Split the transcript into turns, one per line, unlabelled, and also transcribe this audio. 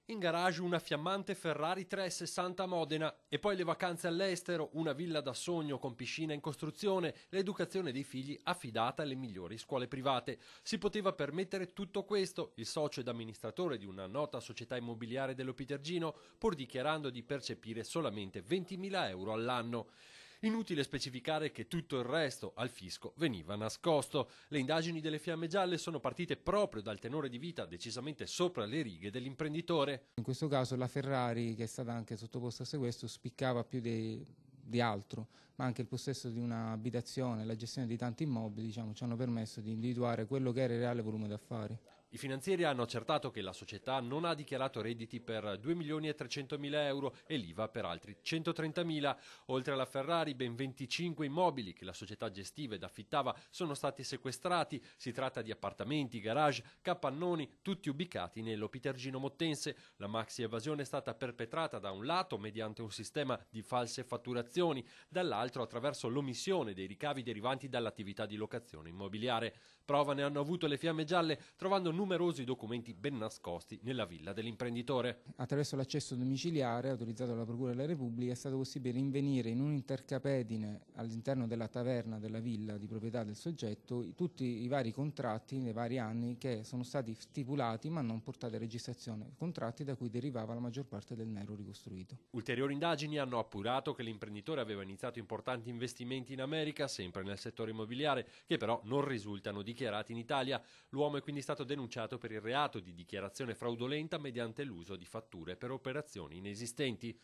In garage una fiammante Ferrari 360 a Modena e poi le vacanze all'estero, una villa da sogno con piscina in costruzione, l'educazione dei figli affidata alle migliori scuole private. Si poteva permettere tutto questo il socio ed amministratore di una nota società immobiliare dello Pitergino, pur dichiarando di percepire solamente 20.000 euro all'anno. Inutile specificare che tutto il resto al fisco veniva nascosto. Le indagini delle Fiamme Gialle sono partite proprio dal tenore di vita decisamente sopra le righe dell'imprenditore.
In questo caso la Ferrari, che è stata anche sottoposta a sequestro, spiccava più di altro, ma anche il possesso di un'abitazione, la gestione di tanti immobili, ci hanno permesso di individuare quello che era il reale volume d'affari.
I finanzieri hanno accertato che la società non ha dichiarato redditi per 2.300.000 euro e l'IVA per altri 130.000. Oltre alla Ferrari, ben 25 immobili che la società gestiva ed affittava sono stati sequestrati. Si tratta di appartamenti, garage, capannoni, tutti ubicati nello Pitergino mottense. La maxi evasione è stata perpetrata da un lato mediante un sistema di false fatturazioni, dall'altro attraverso l'omissione dei ricavi derivanti dall'attività di locazione immobiliare. Prova ne hanno avuto le Fiamme Gialle trovando numerosi documenti ben nascosti nella villa dell'imprenditore.
Attraverso l'accesso domiciliare autorizzato dalla Procura della Repubblica è stato possibile rinvenire in un intercapedine all'interno della taverna della villa di proprietà del soggetto tutti i vari contratti nei vari anni che sono stati stipulati ma non portati a registrazione, contratti da cui derivava la maggior parte del nero ricostruito.
Ulteriori indagini hanno appurato che l'imprenditore aveva iniziato importanti investimenti in America, sempre nel settore immobiliare, che però non risultano dichiarati in Italia. L'uomo è quindi stato denunciato per il reato di dichiarazione fraudolenta mediante l'uso di fatture per operazioni inesistenti.